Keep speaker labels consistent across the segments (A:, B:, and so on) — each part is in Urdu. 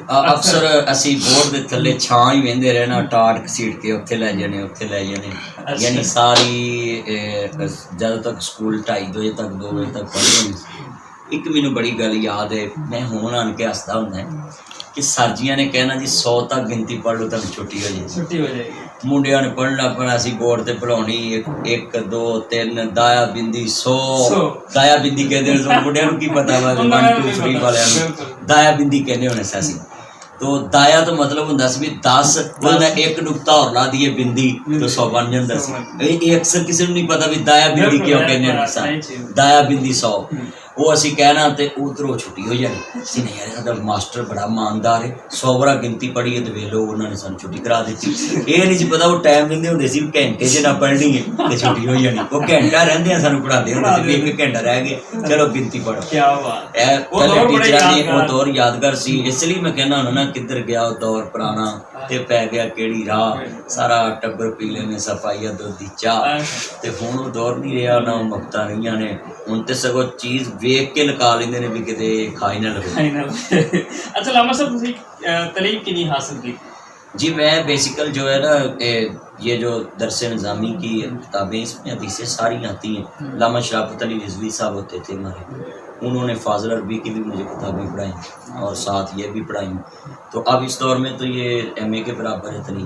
A: اکثر اسی بورڈ دے تھلے چھاں ہی ویندے رہنا ٹاٹ کسیٹ کے اتھے لے جانے یعنی ساری جدوں تک سکول 2:30 بجے تک 2 بجے تک پڑھنے. ایک مینوں بڑی گل یاد ہے, میں ہون آن کے ہسدا ہوندا ہے کہ سرجیاں نے کہنا جی 100 تک گنتی پڑھ لو تک چھٹی ہو جائے گی. منڈیاں نے پڑھنا پڑھنا سی بورڈ تے پڑھاونی 1 2 3 دایا بندی 100 دایا بندی کہندے نے منڈیاں نوں کی پتہ وا 1 2 3 والیاں نوں دایا بندی کہندے ہونے ساسی. تو دایا تو مطلب ہوندا سی 10 انہاں ایک نقطہ اور لا دیے بندی تو 100 بن جاندا سی. یہ اکثر کسی نوں نہیں پتہ بھی دایا بندی کیوں کہندے نے دایا بندی 100 وہ اسی کہنا تے ادھروں چھٹی ہو جانی. اسی نہیں یار ساڈا ماسٹر بڑا ایماندار ہے 100 بار گنتی پڑھی ہے تو ویلو انہوں نے سانوں چھٹی کرا دیتی. یہ نہیں سی پتا وہ ٹائم دے ہوندے سی گھنٹے سے نہ پڑھنی ہے تے چھٹی ہو جانی. وہ گھنٹہ رہندے سانوں پڑھاندے ہوندے سی 1 گھنٹہ رہ گیا چلو گنتی پڑھو. کیا بات ہے پہلے ٹیچراں نے وہ دور یادگار سی. اس لیے میں کہنا ہوں نا کدھر گیا وہ دور پرانا تے پی گیا کیڑی راہ سارا ٹبر پی لینے صفائیہ دودھ دی چاہ تے ہن وہ دور نہیں رہا نہ مقتا نہیں نے ہن تے سگو چیز ویکھ کے لکا لیندے نے بھی کتے کھائی نہ لگے.
B: اچھا علامہ صاحب تسی تعلیم کی نہیں حاصل کی؟
A: جی میں بیسیکل جو ہے نا یہ جو درس نظامی کی کتابیں اس میں حدیثیں ساری آتی ہیں. علامہ شرافت علی رضوی صاحب ہوتے تھے ہمارے, انہوں نے فاضل عربی کی بھی مجھے کتابیں پڑھائیں اور ساتھ یہ بھی پڑھائیں. تو اب اس دور میں تو یہ ایم اے کے برابر ہے تنی.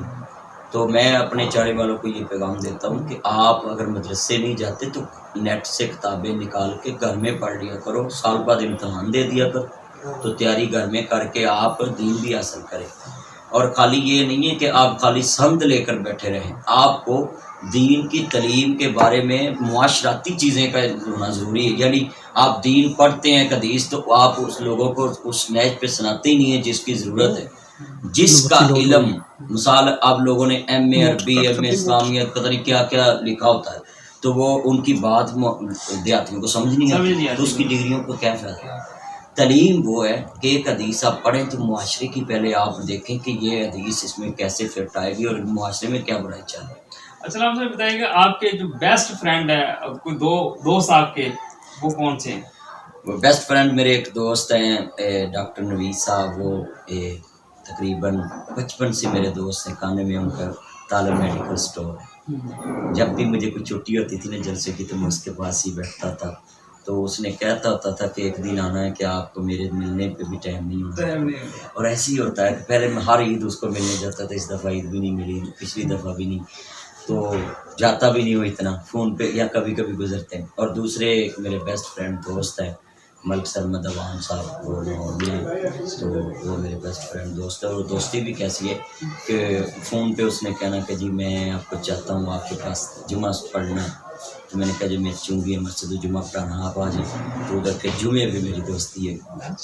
A: تو میں اپنے چاڑے والوں کو یہ پیغام دیتا ہوں کہ آپ اگر مدرسے نہیں جاتے تو نیٹ سے کتابیں نکال کے گھر میں پڑھ لیا کرو. سال بعد امتحان دے دیا کرو تو تیاری گھر میں کر کے آپ دین بھی حاصل کریں. اور خالی یہ نہیں ہے کہ آپ خالی سمجھ لے کر بیٹھے رہیں, آپ کو دین کی تعلیم کے بارے میں معاشرتی چیزیں کا ہونا ضروری ہے. یعنی آپ دین پڑھتے ہیں حدیث تو آپ اس لوگوں کو اس نیچ پہ سناتے ہی نہیں ہیں جس کی ضرورت ہے. جس کا علم مثال آپ لوگوں نے ایم اے عربی ایم اے اسلامیت پتہ نہیں کیا کیا لکھا ہوتا ہے تو وہ ان کی بات دیہاتیوں کو سمجھ نہیں آتی تو اس کی ڈگریوں کو کیا فائدہ. تعلیم وہ ہے کہ ایک حدیث آپ پڑھیں تو معاشرے کی پہلے آپ دیکھیں کہ یہ حدیث اس میں کیسے فٹ آئے گی اور معاشرے میں کیا برائی چاہے.
B: اچھا آپ سے بتائیے کہ آپ کے جو بیسٹ فرینڈ ہے کوئی دوست آپ کے وہ کون سے ہیں؟
A: بیسٹ فرینڈ میرے ایک دوست ہیں ڈاکٹر نوید صاحب. وہ تقریباً 55 سے میرے دوست ہیں. کانے میں ان کا تالا میڈیکل سٹور ہے. جب بھی مجھے کوئی چھٹی ہوتی تھی نا جلسے کی تو میں اس کے پاس ہی بیٹھتا تھا. تو اس نے کہتا ہوتا تھا کہ ایک دن آنا ہے کہ آپ کو میرے ملنے پہ بھی ٹائم نہیں ہوتا. اور ایسے ہی ہوتا ہے کہ پہلے میں ہر عید اس کو ملنے جاتا تھا. اس دفعہ عید بھی نہیں ملی, پچھلی دفعہ بھی نہیں, تو جاتا بھی نہیں ہو اتنا فون پہ یا کبھی کبھی گزرتے ہیں. اور دوسرے ایک میرے بیسٹ فرینڈ دوست ہے ملک سرمد عوام صاحب, وہ تو وہ میرے بیسٹ فرینڈ دوست ہے. اور دوستی بھی کیسی ہے کہ فون پہ اس نے کہنا کہ جی میں آپ کو چاہتا ہوں آپ کے پاس جمعہ پڑھنا. تو میں نے کہا جب میں چونگی مسجد جمعہ پڑھانا آپ آ جائیں. تو ادھر کے جمعے بھی میری دوستی ہے.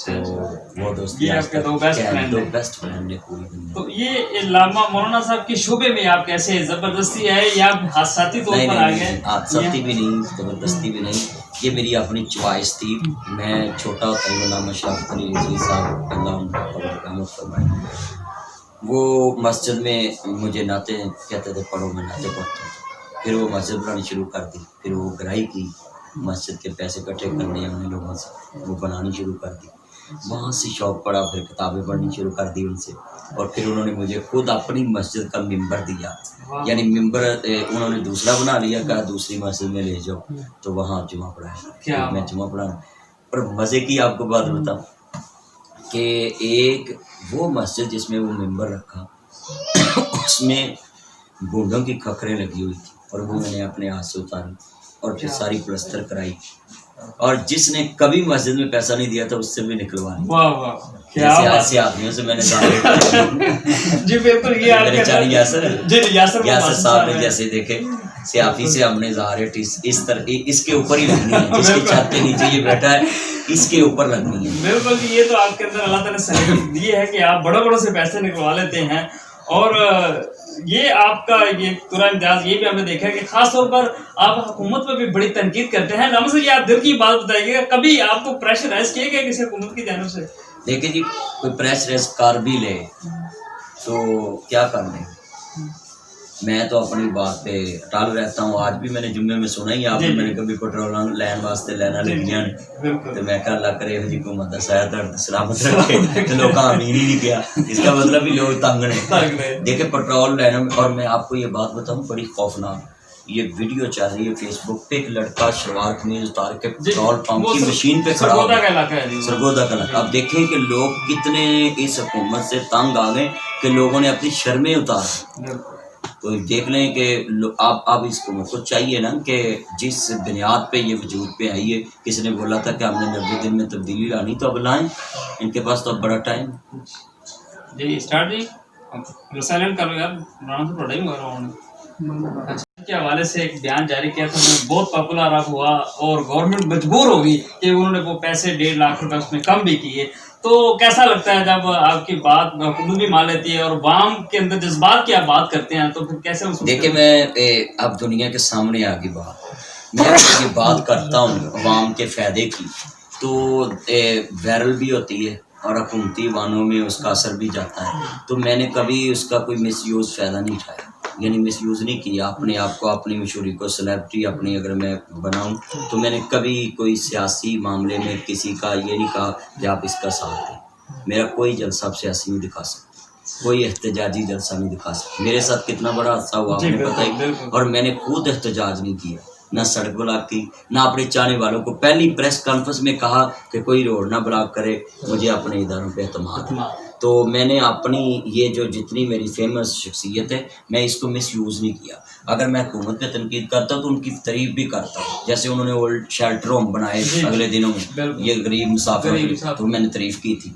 A: تو وہ دوستی
B: آپ کے دو
A: بیسٹ فرینڈ ہے پوری دنیا.
B: تو یہ علامہ مولانا صاحب کے شعبے میں آپ کیسے زبردستی ہے یا حادثاتی طور پر آ گئے؟
A: حادثاتی بھی نہیں زبردستی بھی نہیں, یہ میری اپنی چوائس تھی. میں چھوٹا ہوتا ہی علامہ شرافت علی رضوی صاحب اللہ ان کا رحمت فرمائے, وہ مسجد میں مجھے نعتیں کہتے تھے پڑھو, میں نعتیں پڑھتا ہوں. پھر وہ مسجد بنانی شروع کر دی, پھر وہ گرائی کی مسجد کے پیسے اکٹھے کرنے انہیں لوگوں سے وہ بنانی شروع کر دی. وہاں سے شوق پڑا, پھر کتابیں پڑھنی شروع کر دی ان سے. اور پھر انہوں نے مجھے خود اپنی مسجد کا ممبر دیا. یعنی ممبر انہوں نے دوسرا بنا لیا, کہا دوسری مسجد میں لے جاؤ, تو وہاں جمعہ پڑھایا. میں جمعہ پڑھانا. پر مزے کی آپ کو بات بتاؤں کہ ایک وہ مسجد جس میں وہ ممبر رکھا اس میں گونڈوں کی کھکھریں لگی ہوئی تھی اور وہ میں نے اپنے ہاتھ سے اتاری اور پھر ساری پلستر کرائی. اور جس نے کبھی مسجد میں پیسہ نہیں دیا تھا اس سے بھی نکلوا لیا. جیسے ایسے آدمیوں سے میں نے
B: جی بالکل یہ
A: میرے چالی یاسر صاحب نے جیسے دیکھے سیافی سے ہم نے ظاہر اس طرح اس کے اوپر ہی لگنی ہے, جس کی چھت کے نیچے یہ بیٹھا ہے اس کے اوپر لگنی ہے.
B: بالکل یہ تو آپ کے اندر اللہ تعالیٰ نے صحیح دی ہے کہ آپ بڑوں سے پیسے نکلوا لیتے ہیں. اور یہ آپ کا یہ پورا امتیاز یہ بھی ہم نے دیکھا ہے کہ خاص طور پر آپ حکومت پہ بھی بڑی تنقید کرتے ہیں. علامہ صاحب یہ آپ دل کی بات بتائیے گا, کبھی آپ کو پریشرائز کیے گئے کسی حکومت کی جانب سے؟
A: دیکھیں جی کوئی پریشرائز کر بھی لے تو کیا کر لیں, میں تو اپنی بات پہ اٹل رہتا ہوں. آج بھی میں نے جمعے میں سنا ہی آپ نے، میں نے کبھی پیٹرول لین واسطے لینا لگیاں تو میں کہ اللہ کرے یہ حکومت کا سایہ درد سلامت رکھے. لوگ امین ہی نہیں کیا، اس کا مطلب بھی لوگ تنگ نے. دیکھیں پیٹرول لینا، اور میں آپ کو یہ بات بتاؤں بڑی خوفناک، یہ ویڈیو چل رہی ہے فیس بک پہ، ایک لڑکا شلوار قمیض اتار کے پیٹرول پمپ کی مشین پہ کھڑا ہو گیا، سرگودا کا علاقہ. اب دیکھیں کہ لوگ کتنے اس حکومت سے تنگ آ گئے کہ لوگوں نے اپنی شرمیں اتار. تو دیکھ لیں کہ اب اس حکومت کو چاہیے نا کہ جس بنیاد پہ یہ وجود پہ آئی ہے، کسی نے بولا تھا کہ ہم نے 90 دن میں تبدیلی لانی، تو اب لائیں، ان کے پاس تو اب بڑا ٹائم.
B: جی اسٹارٹ جی سائلنٹ کر لو یار، رانا تو پڑھا ہی ہوا رہا کے حوالے سے ایک بیان جاری کیا تھا، بہت پاپولر اب ہوا اور گورنمنٹ مجبور ہوگی کہ انہوں نے وہ پیسے 1.5 لاکھ روپے اس میں کم بھی کیے. تو کیسا لگتا ہے جب آپ کی بات حکومت بھی مان لیتی ہے اور عوام کے اندر جذبات کی آپ بات کرتے ہیں تو پھر کیسے محسوس؟
A: دیکھیں میں اب دنیا کے سامنے آ گئی بات، میں یہ بات کرتا ہوں عوام کے فائدے کی تو وائرل بھی ہوتی ہے اور حکومتی وانوں میں اس کا اثر بھی جاتا ہے. تو میں نے کبھی اس کا کوئی مس یوز فائدہ نہیں اٹھایا، یعنی مس یوز نہیں کیا اپنے آپ کو، اپنی مشہوری کو، سلیبریٹی اپنی اگر میں بناؤں تو میں نے کبھی کوئی سیاسی معاملے میں کسی کا یہ نہیں کہا کہ آپ اس کا ساتھ دیں. میرا کوئی جلسہ آپ سیاسی نہیں دکھا سکتا، کوئی احتجاجی جلسہ نہیں دکھا سکتا. میرے ساتھ کتنا بڑا حادثہ ہوا آپ نے پتہ ہی، اور میں نے خود احتجاج نہیں کیا، نہ سڑک بلاک کی، نہ اپنے چاہنے والوں کو. پہلی پریس کانفرنس میں کہا کہ کوئی روڈ نہ بلاک کرے، مجھے اپنے اداروں پہ اعتماد. تو میں نے اپنی یہ جو جتنی میری فیمس شخصیت ہے میں اس کو مس یوز نہیں کیا. اگر میں حکومت پہ تنقید کرتا ہوں تو ان کی تعریف بھی کرتا ہوں، جیسے انہوں نے اولڈ شیلٹر ہوم بنائے اگلے دنوں میں یہ غریب مسافر، تو میں نے تعریف کی تھی.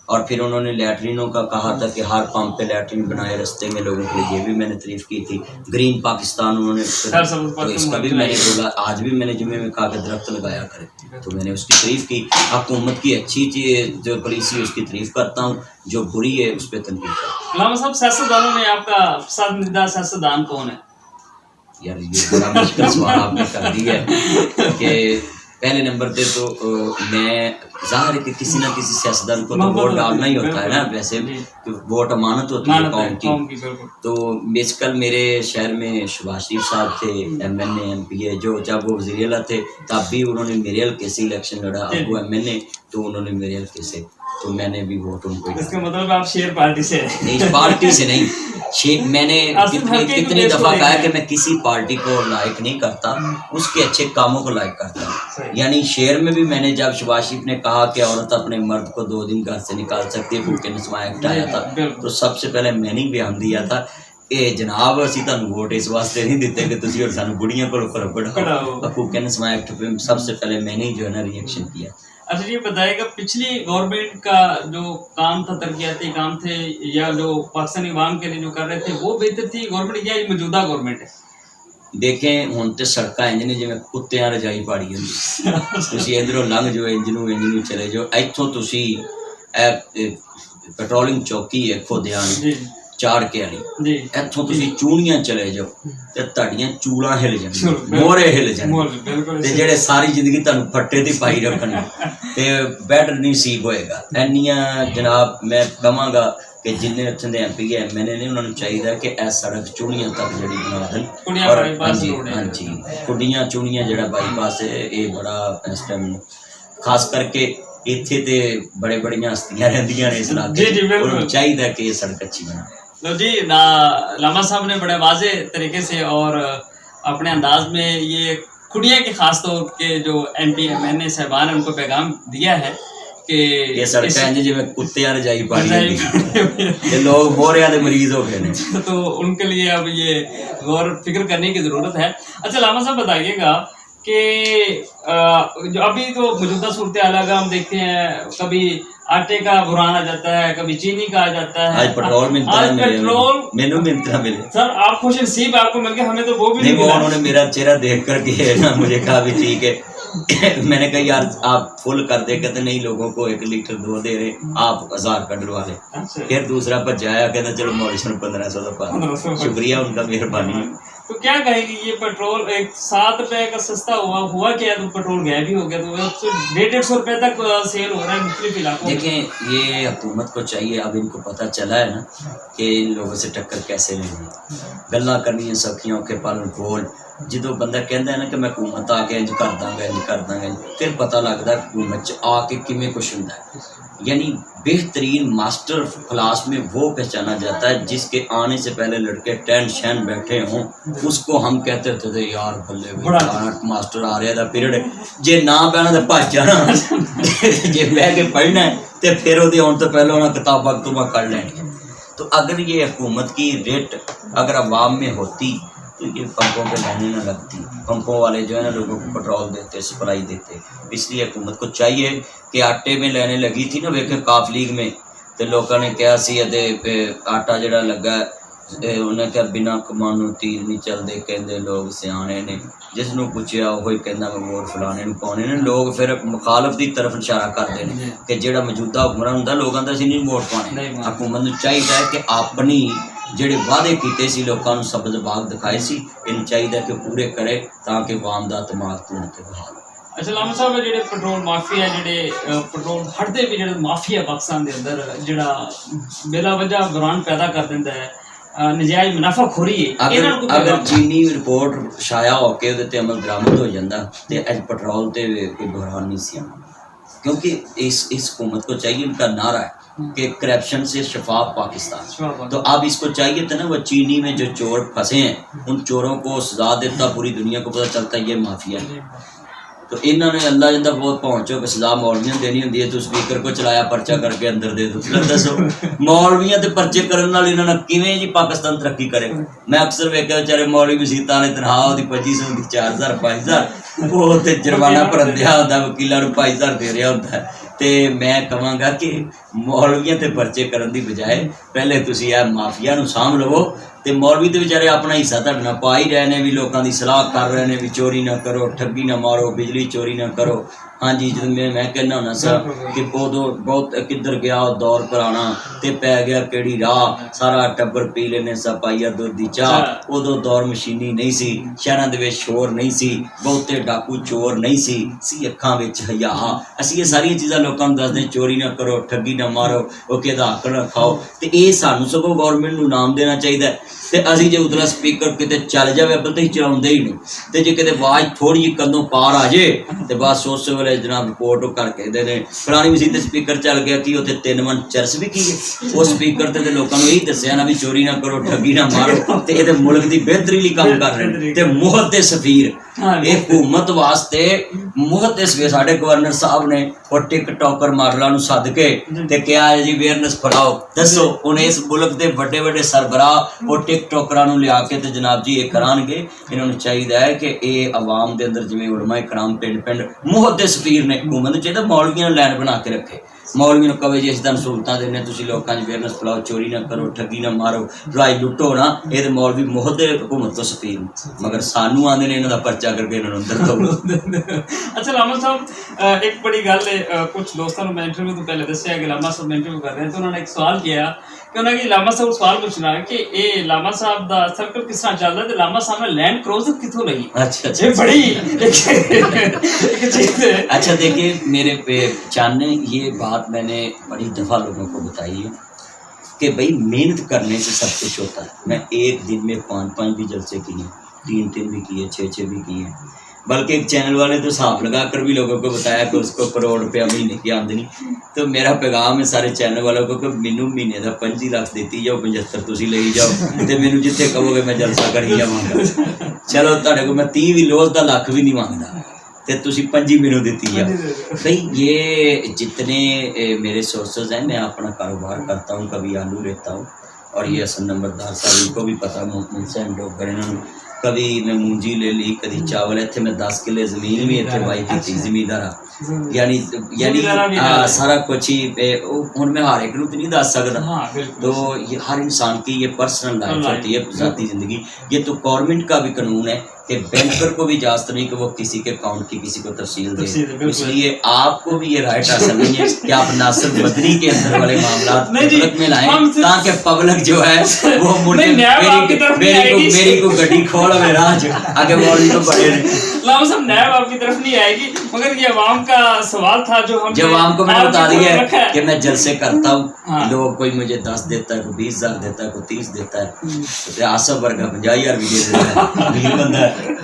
A: اور پھر انہوں نے لیٹرینوں کا کہا تھا کہ ہر پمپ پہ لیٹرین بنائے رستے میں لوگوں کے لیے، یہ بھی میں نے تعریف کی تھی. گرین پاکستان انہوں نے، تو اس کا بھی میں نے بولا. آج بھی میں نے جمعے میں کہا کہ درخت لگایا کرے، تو میں نے اس کی تعریف کی. حکومت کی اچھی چیز جو پالیسی ہے اس کی تعریف کرتا ہوں، جو بری ہے اس پہ تنقید کرتا ہوں.
B: علامہ صاحب سیاستدانوں میں آپ کا پسندیدہ سیاستدان کون ہے؟
A: یار یہ بڑا مشکل سوال آپ نے کر دیا ہے کہ پہلے نمبر پہ تو میں ظاہر ہے کہ کسی نہ کسی سیاستدان کو تو ووٹ ڈالنا ہی ہوتا ہے نا، ویسے ووٹ امانت ہوتی ہے قوم کی. تو بیسیکل میرے شہر میں شہباز شریف صاحب تھے MNA MP جو جب وہ وزیر اعلیٰ تھے تب بھی انہوں نے میرے حلقے سے الیکشن لڑا. اب وہ MNA تو انہوں نے میرے حلقے سے، تو میں نے بھی ووٹ ان کو.
B: اس کا مطلب آپ شیئر پارٹی سے
A: نہیں، پارٹی سے نہیں. میں نے کتنی دفعہ کہا کہ میں کسی پارٹی کو لائک نہیں کرتا، اس کے اچھے کاموں کو لائک کرتا ہوں. یعنی شعر میں بھی میں نے جب شہباز شریف نے کہا کہ عورت اپنے مرد کو 2 دن گھر سے نکال سکتی ہے، بھوکے نسواں ایکٹ آیا تھا، تو سب سے پہلے میں نے بیان دیا تھا کہ جناب اسی تمہیں ووٹ اس واسطے نہیں دیتے کہ تسی اور سانو بڑیاں کو کڑاؤ. بھوکے نسواں ایکٹ پہ سب سے پہلے میں نے جو ہے نا ریئیکشن کیا.
B: اچھا یہ بتائے گا پچھلی گورنمنٹ کا جو کام تھا، ترقیاتی کام تھے یا جو پاکستانی عوام کے لیے جو کر رہے تھے وہ بہتر تھی گورنمنٹ یا یہ موجودہ گورنمنٹ ہے؟
A: دیکھیں ہوں تو سڑکیں انجن جی کتیاں رجائی پاڑی ہوں، تھی ادھروں لنگ جو انجنوں چلے جاؤ. اتوں تھی پیٹرولنگ چوکی ہے کھودیاں چاڑ کے والی، اتوں تھی چونیاں چلے جاؤ تو تہاڈیاں چوڑاں ہل جان، مورے ہل جان، جہے ساری زندگی تمہیں پھٹے تے پائی رکھنے تے بیڈ نہیں سیب ہوئے گا. اینیاں جناب میں کہاں گا کہ جن اتنے دے MP MNA نے انہوں نے چاہیے کہ اے سڑک چونیاں تک جڑی بنا دیں. اور ہاں جی کڈیاں چونیاں جڑا بائی پاس ہے یہ بڑا اس ٹائم خاص کر کے اتنے تے بڑے بڑیاں ہستیاں رہندیاں نے اس علاقے، انہوں نے چاہیے کہ یہ سڑک اچھی بنا.
B: لو جی علامہ صاحب نے بڑے واضح طریقے سے اور اپنے انداز میں یہ کھڑیا کے خاص طور کے جو MP MNA صاحبان ان کو پیغام دیا ہے کہ
A: یہ سڑکیں جی میں کتیاں رجائی پاڑی یہ لوگ موریا دے مریض ہو گئے ہیں،
B: تو ان کے لیے اب یہ غور فکر کرنے کی ضرورت ہے. اچھا علامہ صاحب بتائیے گا کہ جو ابھی تو موجودہ صورتحال ہم دیکھتے ہیں، کبھی آٹے کا بحران آ جاتا ہے، کبھی چینی کا آ جاتا ہے،
A: آج پیٹرول ملے.
B: سر آپ خوش نصیب، آپ کو مل گیا، ہمیں تو وہ بھی نہیں.
A: انہوں نے میرا چہرہ دیکھ کر کے نا مجھے کہا بھی ٹھیک ہے. میں نے کہا یار آپ فل کر دے، کہتے نہیں لوگوں کو 1 لیٹر 2 دے رہے، آپ 1000 کا ڈلوا لیں. پھر دوسرا پر جایا کہتا چلو مولوی 1500 کا پا. شکریہ ان کا، مہربانی.
B: تو کیا کہیں گے یہ پیٹرول ایک 7 روپے کا سستا ہوا کیا تو پیٹرول غائب ہی ہو گیا، تو 150 روپے تک سیل ہو رہا ہے مختلف علاقوں میں.
A: دیکھیں یہ حکومت کو چاہیے، اب ان کو پتہ چلا ہے نا کہ ان لوگوں سے ٹکر کیسے لینی ہے. گلاں کرنی ہے سکھیوں کے پل گول. جدو بندہ کہندا ہے نا کہ میں حکومت آ کے انج کر داں گا انج کر داں گا، پھر پتہ لگتا ہے حکومت آ کے کیویں کچھ ہوندا ہے. یعنی بہترین ماسٹر کلاس میں وہ پہچانا جاتا ہے جس کے آنے سے پہلے لڑکے ٹین شین بیٹھے ہوں، اس کو ہم کہتے تھے یار بلے بڑا ماسٹر آ رہا تھا پیریڈ، جے نہ بہنا تو بھج جانا، جے بہ کے پڑھنا ہے تو پھر وہ آن تو پہلے انہیں کتاباں کتاباں کر لینی. تو اگر یہ حکومت کی ریٹ اگر عوام میں ہوتی تو یہ پمپوں پہ لائنیں نہ لگتی. پمپوں والے جو ہے نا لوگوں کو پیٹرول دیتے، سپلائی دیتے. اس لیے حکومت کو چاہیے کہ آٹے میں لینے لگی تھی نا ویکھے کاف لیگ میں، تو لوگوں نے کہا سی آٹا جڑا لگا انہیں کہا بنا کمانو تیر نہیں چلتے، کہندے لوگ سیانے نے. جس نو پوچھیا وہی کہنا میں ووٹ فلانے نو پاؤنے نے. لوگ پھر مخالف دی طرف اشارہ کرتے ہیں کہ جڑا موجودہ حکمران ہوندا لوگاں دا اسی نہیں ووٹ پانے. حکومت نو چاہیے کہ اپنی جڑے وعدے کیتے سی لوکاں نو سبز باغ دکھائے سی ان چاہیے کہ پورے کرے تاکہ عوام دا اعتماد تو بحال.
B: اچھا علامہ صاحب جڑے پیٹرول مافیا جڑے پیٹرول ہٹتے بھی جڑے مافیا پاکستان دے اندر جڑا بلا وجہ بحران پیدا کر دیندا ہے، نجائز منافع خوری ہے.
A: اگر چینی رپورٹ شائع ہو کے تے عمل درآمد ہو جاتا تے اج پیٹرول تے کوئی بحران نہیں سی آنا. کیونکہ اس حکومت کو چاہیے، ان کا نعرہ ہے کہ کرپشن سے شفاف پاکستان. تو اب اس کو چاہیے تھا نا وہ چینی میں جو چور پھنسے ہیں ان چوروں کو سزا دیتا، پوری دنیا کو پتہ چلتا ہے یہ مافیا ہے. تو انہوں نے اللہ جندہ بہت پہنچو کہ سزا مولویاں دینی ہوندی ہے تو اسپیکر کو چلایا پرچہ کر کے اندر دے دو. دسو مولویاں تے پرچے کرن نال انہوں نے کیویں جی پاکستان ترقی کرے. میں اکثر ویکھیا بیچارے مولوی مسیتاں نے تنخواہ دی 2500 دی 4000 5000 وہ تے جرمانہ بھرن دیا ہوندا، وکیلاں نوں 5000 دے رہا ہوندا ہے. تے میں کہاں گا کہ مولویاں تے پرچے کرن دی بجائے پہلے تسی اے مافیا نوں سامھ لو. تے مولوی تے بیچارے اپنا حصہ تہاڈے نال پا ہی رہے نے، بھی لوکاں دی صلاح کر رہے نے بھی چوری نہ کرو، ٹھگی نہ مارو، بجلی چوری نہ کرو. ہاں جی جب میں کہنا ہونا سا کہ بہت کدھر گیا دور پرانا تے پی گیا کیڑی راہ، سارا ٹبر پی لینے سا پائیا دودھ دی چاہ. ادو دور مشینی نہیں سی، شہراں دے وچ شور نہیں سی، بہتے ڈاکو چور نہیں سی اکھاں وچ حیا. اسی یہ ساری چیزاں لوکاں نوں دسدے چوری نہ کرو، ٹھگی نہ مارو، او کہ حق نہ کھاؤ. تے اے سانوں سگوں گورنمنٹ نوں انعام دینا چاہیے. تے اسی جے ادھر سپیکر کتے چل جاوے ابل تے چلاوندے ہی نہیں. تے جے کتے آواز تھوڑی جی کندوں پار آ جائے تے بس اس ویلے جناب رپورٹ کر کے دے فلانی مسیت تے سپیکر چل گیا کی اتنے 3 من چرس بھی کی ہے. وہ سپیکر تے لوکاں نوں یہی دسیا نا بھی چوری نہ کرو، ٹھگی نہ مارو. تے اے تے ملک دی بہتری لئی کام کر رہے ہیں. تے محت سفیر اے حکومت واسطے محت سفیر ساڈے گورنر صاحب نے اور ٹک ٹاکر ماڈلاں نوں سد کے تے کیا ہے جی اویئرنیس پھیلاؤ. دسو انہیں اس ملک دے بڑے بڑے سربراہ اور ٹک ٹاکراں نوں لیا کے تے جناب جی یہ کران گے. انہوں نے چاہیے ہے کہ اے عوام دے اندر جویں علماء کرام پنڈ پنڈ محت سفیر نے حکومت نوں چاہیے مولویاں لائن بنا کے رکھے. مولوی نوں کہے جی اس دن سہولتاں دینے تسی لوکاں وچ اویئرنیس پھیلاؤ، چوری نہ کرو، ٹھگی نہ مارو، رائی لٹو نا. اے تے مولوی محت حکومت تو سفیر مگر سانوں آندے نے انہاں دا پرچہ کر کے انہاں نوں اندر دو.
B: اچھا علامہ صاحب ایک بڑی گل ہے، کچھ دوستوں نے میں انٹرویو تو پہلے دسیا کہ علامہ صاحب میں انٹرویو کر رہے ہیں تو انہوں نے ایک سوال کیا کہ انہوں نے علامہ صاحب سوال پوچھنا ہے کہ اے علامہ صاحب دا سرکل کس طرح چل رہا ہے تو علامہ صاحب نے لینڈ کروزر کتوں لئی. اچھا بڑی ایک چیز ہے.
A: اچھا دیکھیے میرے چانے یہ بات میں نے بڑی دفعہ لوگوں کو بتائی ہے کہ بھائی محنت کرنے سے سب کچھ ہوتا ہے. میں ایک دن میں 5 بھی جلسے کیے، 3 بھی کیے، 6 بھی کیے. بلکہ ایک چینل والے تو حساب لگا کر بھی لوگوں کو بتایا کہ اس کو کروڑ روپیہ مہینے کی آمدنی. تو میرا پیغام ہے سارے چینل والوں کو کہ مینوں مہینے کا 25 لاکھ دیتی جاؤ، 75 تسی لے جاؤ تے مینوں جتنے کہو گے میں جلسہ کر ہی جاواں گا. چلو تہاڈے کو میں 30 بھی لوز دا لاکھ بھی نہیں مانگدا تے تسی 5 مینوں دیتی جاؤ. بھائی یہ جتنے میرے سورسز ہیں، میں اپنا کاروبار کرتا ہوں، کبھی آلو لیتا ہوں اور یہ حسن نمبردار صاحب ان کو بھی پتہ مجھ ڈوگر انہوں نے کبھی میں مونجی لے لی، کبھی چاول. اتنے میں 10 کلے زمین بھی اتنے وائی کی تھی زمیندار، یعنی سارا کچھ ہی. ہوں میں ہر ایک نوں تو نہیں دس سکتا. تو یہ ہر انسان کی یہ پرسنل لائف ہوتی ہے، ذاتی زندگی. یہ تو گورنمنٹ کا بھی قانون ہے کہ بینکر کو بھی اجازت نہیں کہ وہ کسی کے اکاؤنٹ کی کسی کو تفصیل دے. اس لیے آپ کو بھی یہ رائٹ حاصل نہیں ہے کہ آپ ناصر مدنی کے اندر والے معاملات پبلک میں لائیں تاکہ پبلک جو ہے وہ میری کو گڈی کھول میں راج آگے بول تو بڑے
B: علامہ صاحب نیب آپ کی طرف نہیں آئے گی، مگر یہ عوام کا سوال تھا جو ہم
A: عوام کو میں نے بتا دیا ہے کہ میں جلسے کرتا ہوں، لوگ کوئی مجھے 10 دیتا ہے، کوئی 20,000 دیتا ہے، کوئی 30 دیتا ہے، آصف ورگا 50,000 بھی دے دیتا ہے، بندہ ہے.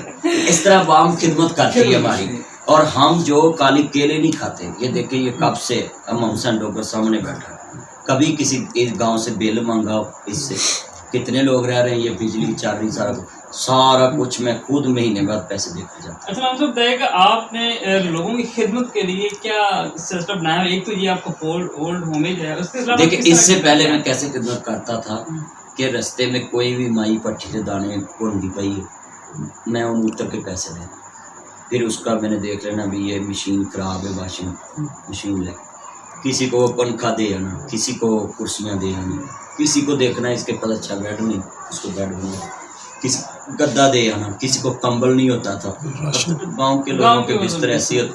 A: اس طرح عوام خدمت کرتی ہے ہماری. اور ہم جو کالی کیلے نہیں کھاتے. یہ دیکھیں یہ کب سے ہم حسین ڈاکٹر سامنے بیٹھا، کبھی کسی گاؤں سے بل مانگا، اس سے کتنے لوگ رہ رہے ہیں، یہ بجلی چل رہی، سارا کچھ میں خود مہینے بعد پیسے دے کر جاتا.
B: اچھا ہم سب بتائیے کہ آپ نے لوگوں کی خدمت کے لیے کیا سسٹم بنایا ہے؟ ایک تو یہ آپ کا اولڈ ہومیج ہے، اس کے علاوہ
A: دیکھیں اس سے پہلے میں کیسے خدمت کرتا تھا کہ رستے میں کوئی بھی مائی پٹھی سے دانے کونڈی پئی، میں ان اتر کے پیسے دیں، پھر اس کا میں نے دیکھ لینا بھی یہ مشین خراب ہے، واشنگ مشین لے، کسی کو پنکھا دے آنا، کسی کو کرسیاں دے آنی، کسی کو دیکھنا اس کے پاس اچھا بیڈ نہیں، اس کو بیڈ بنا، کسی گدا دے آنا، کسی کو کمبل نہیں ہوتا تھا. گاؤں کے لوگوں کے بستر ایسی ہوتی.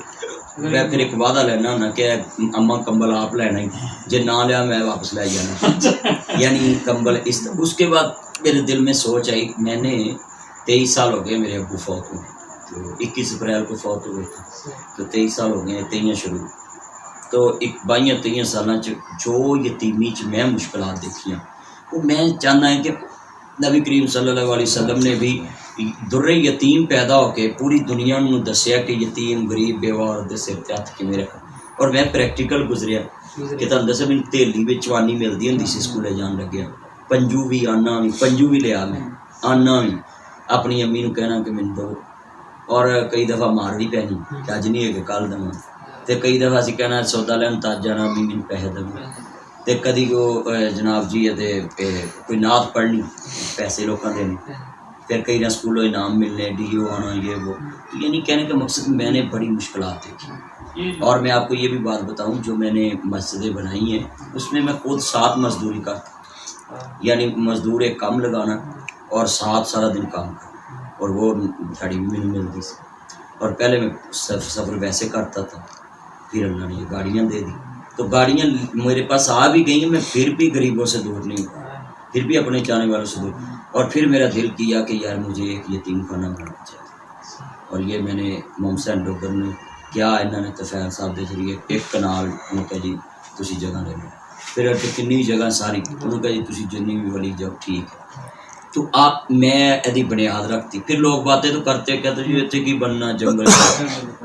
A: میں پھر ایک وعدہ لینا نا کہ اماں کمبل آپ لینا ہی، جی نہ لیا میں واپس لے جانا. یعنی کمبل اس کے بعد میرے دل میں سوچ آئی. میں نے 23 سال ہو گئے میرے ابو فوت ہوئے، تو 21 اپریل کو فوت ہوئے تھے، تو 23 سال ہو گئے، 23 شروع. تو 22-23 سالوں جو یتیمی میں مشکلات دیکھیاں، وہ میں چاہنا ہے کہ نبی کریم صلی اللہ علیہ وسلم نے بھی در یتیم پیدا ہو کے پوری دنیا نو دسیا کہ یتیم غریب بیوہ اور سر تے ہاتھ کے میرے. اور میں پریکٹیکل گزریا کہ تم دسے میں تیلی بھی چوانی ملتی ہوں سی سکولے جان لگیا، پنجو بھی آنا بھی، پنجو بھی لیا میں آنا بھی، اپنی امی نو کہنا کہ من دو، اور کئی دفعہ مار بھی پینی کہ اج نہیں ہے کہ کل دوں، تے کئی دفعہ اسی کہنا سودا لین تاج جانا بھی من پیسے دوں، تے کدی کو جناب جی کوئی نعت پڑھنی پیسے لوگوں دینے، پھر کئی نہ اسکولوں انعام ملنے، ڈی او آنا، یہ وہ. یعنی کہنے کا مقصد میں نے بڑی مشکلات دیکھی. اور میں آپ کو یہ بھی بات بتاؤں، جو میں نے مسجدیں بنائی ہیں اس میں خود 7 مزدوری کرتا، یعنی مزدور ایک کام لگانا اور 7 سارا دن کام کرنا، اور وہ دھڑی بھی نہیں ملتی سی. اور پہلے میں سفر ویسے کرتا تھا، پھر اللہ نے یہ گاڑیاں دے دی، تو گاڑیاں میرے پاس آ بھی گئی ہیں، میں پھر بھی غریبوں سے دور نہیں ہوں، پھر بھی اپنے چاہنے والوں سے دور. اور پھر میرا دل کیا کہ یار مجھے ایک یتیم خانہ بنانا چاہیے، اور یہ میں نے محسن ڈوگر نے کیا انہوں نے تفیل صاحب کے ذریعے 1 کنال انہوں کہا جی تسی جگہ لے لو، پھر کنی جگہ ساری انہوں کہا جی تسی جنی بھی والی جاؤ ٹھیک ہے. تو آپ میں ایدی بنیاد رکھتی. پھر لوگ باتیں تو کرتے کہتے جی اتنے کی بننا جنگل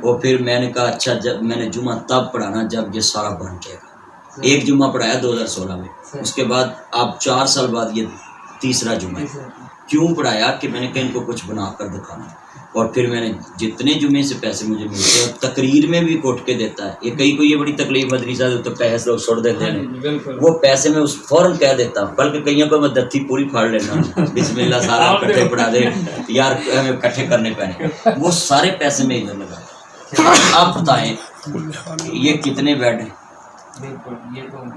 A: وہ. پھر میں نے کہا اچھا جب میں نے جمعہ تب پڑھانا جب یہ سارا بن جائے گا. 1 جمعہ پڑھایا 2016 میں، اس کے بعد آپ 4 سال بعد یہ 3را جمعہ. کیوں پڑھایا کہ میں نے کہا ان کو کچھ بنا کر دکھانا. اور پھر میں نے جتنے جمعے سے پیسے مجھے ملتے ہیں تقریر میں بھی کوٹ کے دیتا ہے. یہ کئی کو یہ بڑی تکلیف مدنی صاحب تو پیسے لوگ چھوڑ دیتے ہیں، وہ پیسے میں اس فوراً کہہ دیتا ہوں، بلکہ کئیوں کو میں دتھی پوری پھاڑ لینا، بسم اللہ سارا کٹھے پڑھا دے یار ہمیں کٹھے کرنے پڑے، وہ سارے پیسے میں ادھر لگا. آپ بتائیں یہ کتنے بیڈ ہیں،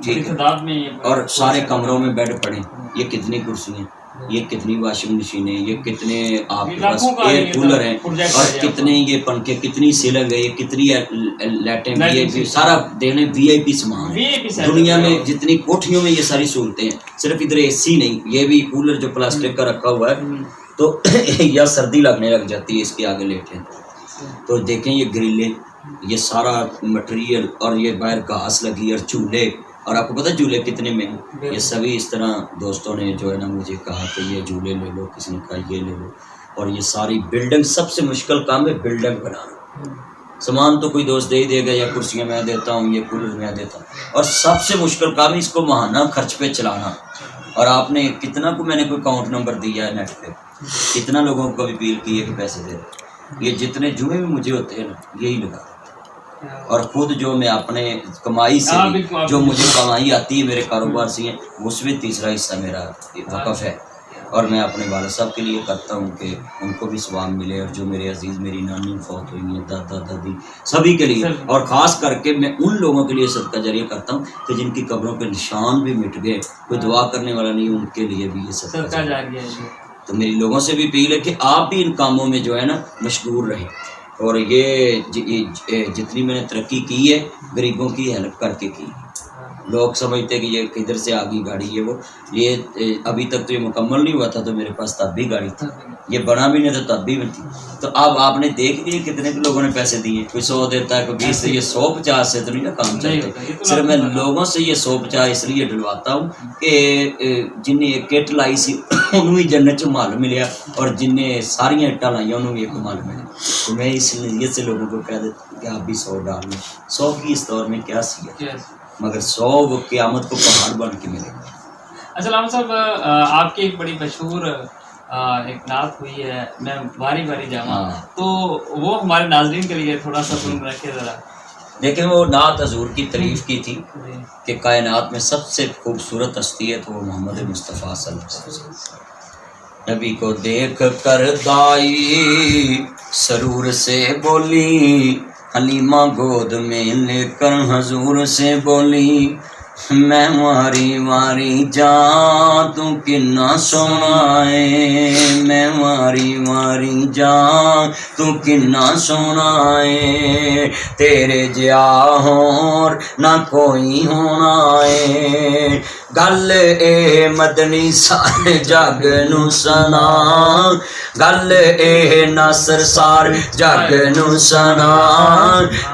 A: ٹھیک ہے، اور سارے کمروں میں بیڈ پڑے، یہ کتنی کرسیاں، یہ کتنی واشنگ مشینیں، یہ کتنے آپ کے پاس ایئر کولر ہیں، اور کتنے یہ پنکھے، کتنی سیلنگ ہے، یہ کتنی لائٹیں، وی آئی پی سارا دینے وی آئی پی سامان ہے. دنیا میں جتنی کوٹھیوں میں یہ ساری سہولتیں ہیں، صرف ادھر اے سی نہیں، یہ بھی کولر جو پلاسٹک کا رکھا ہوا ہے تو یا سردی لگنے لگ جاتی ہے اس کے آگے لیٹیں. تو دیکھیں یہ گریلیں، یہ سارا مٹیریل، اور یہ باہر گھاس لگی اور چولہے، اور آپ کو پتہ جھولے کتنے میں ہیں. یہ سبھی اس طرح دوستوں نے جو ہے نا مجھے کہا کہ یہ جھولے لے لو، کسی نے کہا یہ لے لو. اور یہ ساری بلڈنگ، سب سے مشکل کام ہے بلڈنگ بنانا. سامان تو کوئی دوست دے ہی دے گا، یا کرسیاں میں دیتا ہوں، یہ کولر میں دیتا ہوں، اور سب سے مشکل کام ہے اس کو ماہانہ خرچ پہ چلانا. اور آپ نے کتنا کو میں نے کوئی اکاؤنٹ نمبر دیا ہے نیٹ پہ، کتنا لوگوں کو اپیل کی ہے کہ پیسے دے دیں. یہ جتنے جمعے بھی مجھے ہوتے ہیں نا یہی لگا، اور خود جو میں اپنے کمائی سے جو مجھے کمائی آتی ہے میرے کاروبار سے ہیں، اس میں 3را حصہ میرا وقف ہے. اور میں اپنے والد صاحب کے لیے کرتا ہوں کہ ان کو بھی ثواب ملے، اور جو میرے عزیز میری نانی فوت ہوئی ہیں، دادا دادی، سبھی کے لیے. اور خاص کر کے میں ان لوگوں کے لیے صدقہ جاریہ کرتا ہوں کہ جن کی قبروں کے نشان بھی مٹ گئے، کوئی دعا کرنے والا نہیں، ان کے لیے بھی یہ صدقہ جاریہ ہے. تو میری لوگوں سے بھی اپیل ہے کہ آپ بھی ان کاموں میں جو ہے نا مشغول رہیں، اور یہ جتنی میں نے ترقی کی ہے غریبوں کی ہیلپ کر کے کی ہے۔ لوگ سمجھتے کہ یہ کدھر سے آ گئی گاڑی، یہ ابھی تک تو یہ مکمل نہیں ہوا تھا تو میرے پاس تب بھی گاڑی تھی، یہ بنا بھی نہیں تھا تب بھی تھی۔ تو اب آپ نے دیکھ لیے کتنے لوگوں نے پیسے دیے، کوئی 100 دیتا ہے، کوئی 20 سے، یہ 150 سے تو نہیں نا کام چلتے۔ صرف میں لوگوں سے یہ 150 اس لیے ڈلواتا ہوں کہ جن نے کٹ لائی سی انہوں بھی جنت چ مال ملیا، اور جن نے ساری اٹا لائی انہوں بھی ایک مال ملیا۔ تو میں اس نیت سے لوگوں کو کہہ دیتا ہوں کہ آپ بھی 100 ڈال لیں۔ 100 کی اس دور میں کیا سی ہے، مگر 100 وہ قیامت کو پہاڑ بن کے ملے گا۔
B: اچھا علامہ صاحب، آپ کی ایک بڑی مشہور ایک نعت ہوئی ہے، میں باری باری جاواں، تو وہ ہمارے ناظرین کے لیے تھوڑا سا سن رکھے ذرا۔
A: لیکن وہ نعت حضور کی تعریف کی تھی کہ کائنات میں سب سے خوبصورت ہستی ہے تو وہ محمد مصطفیٰ صلی اللہ علیہ وسلم۔ نبی کو دیکھ کر دائی سرور سے بولی، حلیمہ گود میں لے کر حضور سے بولی، میں ماری ماری جان تو کنا سونا ہے، میں ماری ماری جان تو کنا سونا ہے، تیرے جیا ہور نہ کوئی ہونا ہے، گل اے مدنی سارے جگ نو سنا، گل اے ناصر سار جگ نو سنا،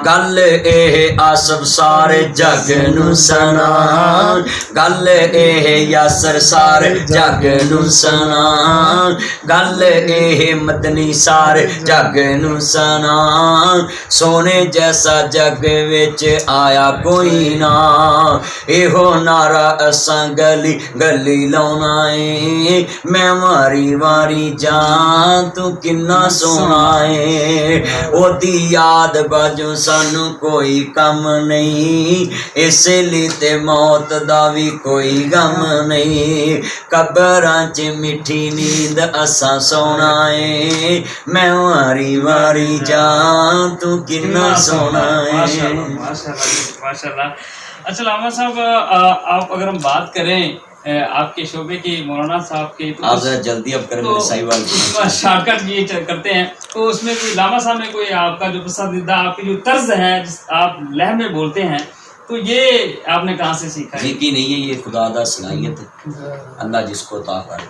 A: گل اے آصف سارے جگ نو سنا، گل اے یاسر سار جگ نو سنا، گل اے مدنی سار جگ نو سنا، سونے جیسا جگ وچ آیا کوئی نہ، ایہو نعرہ اساں گلی گلی لاؤنا ہے، میں ماری ماری جان تو کنا سونا ہے، او دی یاد باجو سانو کوئی کم نہیں، اس لیے تے موت دا بھی کوئی غم نہیں، قبراں چ میٹھی نیند اساں سونا ہے، میں ماری ماری جان تو کنا سونا ہے۔
B: ماشاء اللہ۔ اچھا علامہ صاحب، آپ اگر ہم بات کریں آپ کے شعبے کی، مولانا صاحب کے،
A: آپ ذرا جلدی اب کریں، میرے صحیح والے
B: شارٹ کٹ یہ کرتے ہیں، تو اس میں کوئی علامہ صاحب میں کوئی آپ کا جو پسندیدہ آپ کی جو طرز ہے جس آپ لہجے میں بولتے ہیں، تو یہ آپ نے کہاں سے سیکھا ہے؟
A: کی نہیں ہے، یہ خدا دا صلاحیت ہے، اللہ جس کو عطا کرے۔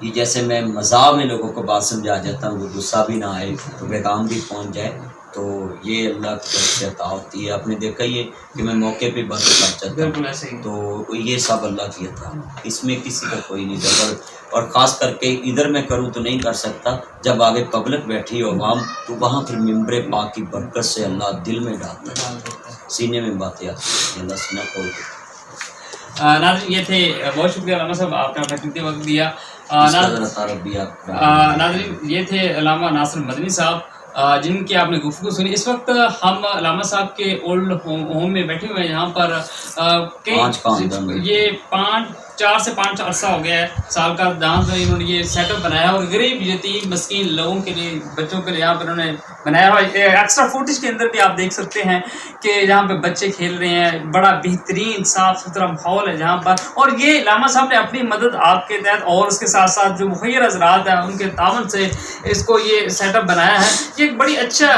A: یہ جیسے میں مزاح میں لوگوں کو بات سمجھا جاتا ہوں، وہ غصہ بھی نہ آئے تو پیغام بھی پہنچ جائے، تو یہ اللہ کی طرف سے عطا ہوتی ہے۔ آپ نے دیکھا یہ کہ میں موقع پہ باتیں کر جاتا ہوں، تو یہ سب اللہ کی عطا، اس میں کسی کا کوئی نہیں دخل، اور خاص کر کے ادھر میں کروں تو نہیں کر سکتا، جب آگے پبلک بیٹھی ہو عوام، تو وہاں پھر ممبر پاک کی برکت سے اللہ دل میں ڈالتا ہے، سینے میں باتیں آتی ہیں، اللہ سینہ کھول دیتا ہے۔
B: ناظرین یہ تھے، بہت شکریہ علامہ صاحب، آپ نے اپنا قیمتی وقت دیا۔ ناظرین یہ تھے علامہ ناصر مدنی صاحب، جن کی آپ نے گفتگو سنی۔ اس وقت ہم علامہ صاحب کے اولڈ ہوم میں بیٹھے ہوئے ہیں، یہاں پر یہ 4 سے 5 عرصہ ہو گیا ہے سال کا، جہاں سے انہوں نے یہ سیٹ اپ بنایا، اور غریب یتیم مسکین لوگوں کے لیے، بچوں کے لیے یہاں پر انہوں نے بنایا ہوا۔ ایکسٹرا فوٹیج کے اندر بھی آپ دیکھ سکتے ہیں کہ جہاں پہ بچے کھیل رہے ہیں، بڑا بہترین صاف ستھرا ماحول ہے جہاں پر، اور یہ علامہ صاحب نے اپنی مدد آپ کے تحت اور اس کے ساتھ ساتھ جو مخیر حضرات ہیں ان کے تعاون سے اس کو یہ سیٹ اپ بنایا ہے۔ یہ ایک بڑی اچھا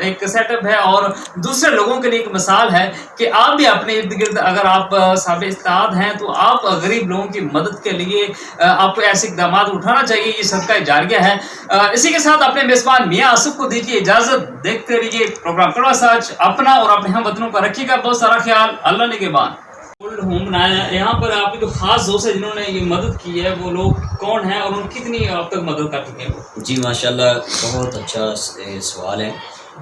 B: ایک سیٹ اپ ہے، اور دوسرے لوگوں کے لیے ایک مثال ہے کہ آپ بھی اپنے ارد گرد اگر آپ صاحب استعداد ہیں تو آپ غریب لوگوں کی مدد کے لیے آپ کو ایسے اقدامات اٹھانا چاہیے، یہ صدقہ جاریہ ہے۔ اسی کے ساتھ اپنے میزبان میاں آصف کو دیجیے اجازت، دیکھتے رہیے پروگرام کڑوا سچ، اپنا اور اپنے ہم وطنوں کا رکھیے گا بہت سارا خیال، اللہ نگہبان۔ اولڈ ہوم بنایا ہے، یہاں پر آپ کے جو خاص دوست ہیں جنہوں نے یہ مدد کی ہے وہ لوگ کون ہیں، اور ان کتنی اب تک مدد کر چکے ہیں؟
A: جی ماشاءاللہ، بہت اچھا سوال ہے۔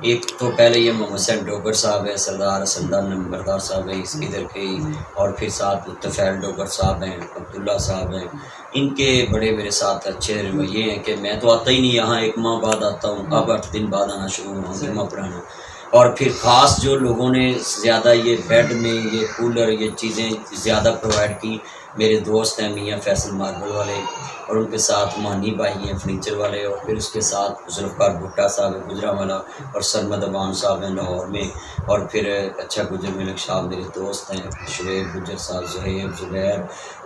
A: ایک تو پہلے یہ محمد صاحب ڈوگر صاحب ہے، سردار نمبردار صاحب ہیں ادھر کے، اور پھر ساتھ متفیل ڈوگر صاحب ہیں، عبداللہ صاحب ہیں، ان کے بڑے میرے ساتھ اچھے رویے ہیں کہ میں تو آتا ہی نہیں یہاں، 1 ماہ بعد آتا ہوں، اب 8 دن بعد آنا شروع ہوا ہوں جمعہ پڑھانا۔ اور پھر خاص جو لوگوں نے زیادہ یہ بیڈ میں یہ کولر یہ چیزیں زیادہ پرووائڈ کی، میرے دوست ہیں میاں فیصل ماربل والے، اور ان کے ساتھ مانی بھائی ہیں فرنیچر والے، اور پھر اس کے ساتھ ذوالفقار بھٹا صاحب ہے گجرانوالہ، اور سرمد امان صاحب ہیں لاہور میں، اور پھر اچھا گجر ملک صاحب میرے دوست ہیں، شعیب گجر صاحب، زہیب زبیر،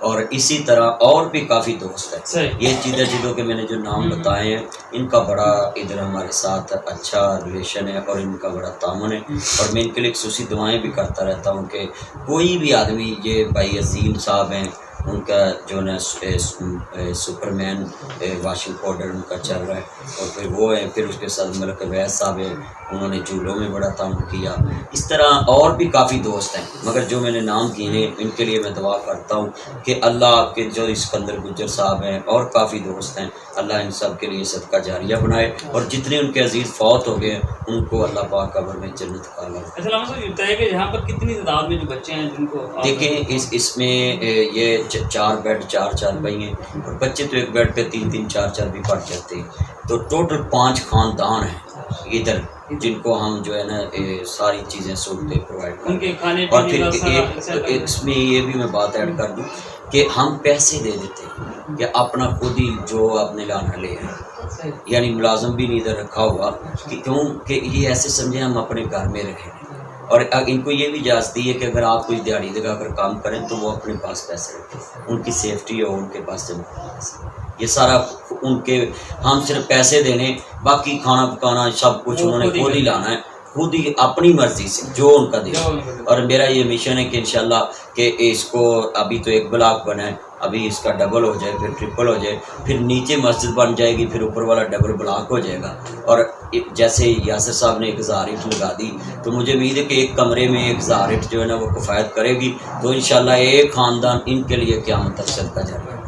A: اور اسی طرح اور بھی کافی دوست ہیں۔ یہ چیزوں کے میں نے جو نام بتائے ہیں ان کا بڑا ادھر ہمارے ساتھ اچھا ریلیشن ہے اور ان کا بڑا تعاون ہے، اور میں ان کے لیے خصوصی دعائیں بھی کرتا رہتا ہوں کہ کوئی بھی آدمی، یہ بھائی عظیم صاحب ہیں ان کا جو نا سپر مین واشنگ پاؤڈر ان کا چل رہا ہے، اور پھر وہ ہیں، پھر اس کے ساتھ ملک ویس صاحب ہیں، انہوں نے جھولوں میں بڑا تعاون کیا، اس طرح اور بھی کافی دوست ہیں، مگر جو میں نے نام گنے ان کے لیے میں دعا کرتا ہوں کہ اللہ آپ کے جو اسکندر گجر صاحب ہیں اور کافی دوست ہیں، اللہ ان سب کے لیے صدقہ جاریہ بنائے، اور جتنے ان کے عزیز فوت ہو گئے ان کو اللہ پاک قبر میں جنت کا عطا۔
B: اچھا علامہ صاحب یہ بتائیے کہ یہاں پر کتنی تعداد میں جو بچے ہیں جن کو
A: دیکھیں اس میں یہ 4 بیڈ 4 چارپائی ہیں، اور بچے تو ایک بیڈ پہ 3 4 بھی پڑ جاتے ہیں، تو ٹوٹل 5 خاندان ہیں ادھر جن کو ہم جو ہے نا ساری چیزیں سہولتیں پرووائڈ کرتے ہیں، اور پھر اس میں یہ بھی میں بات ایڈ کر دوں کہ ہم پیسے دے دیتے ہیں کہ اپنا خود ہی جو اپنے لانا لے آئیں، یعنی ملازم بھی نہیں ادھر رکھا ہوا، کیوں کہ یہ ایسے سمجھیں ہم اپنے گھر میں رہیں، اور ان کو یہ بھی اجازت دی ہے کہ اگر آپ کوئی دیہڑی لگا کر کام کریں تو وہ اپنے پاس پیسے رکھیں، ان کی سیفٹی ہو ان کے پاس جمع پیسے، یہ سارا ان کے، ہم صرف پیسے دینے، باقی کھانا پکانا سب کچھ انہوں نے خود ہی لانا ہے، خود ہی اپنی مرضی سے جو ان کا دے، اور میرا یہ مشن ہے کہ انشاءاللہ کہ اس کو ابھی تو 1 بلاک بنا ہے، ابھی اس کا ڈبل ہو جائے، پھر ٹرپل ہو جائے، پھر نیچے مسجد بن جائے گی، پھر اوپر والا ڈبل بلاک ہو جائے گا، اور جیسے یاسر صاحب نے 1000 اینٹ لگا دی تو مجھے امید ہے کہ ایک کمرے میں 1000 اینٹ جو ہے نا وہ کفایت کرے گی، تو انشاءاللہ ایک خاندان ان کے لیے قیامت تک صدقہ جاریہ ہے۔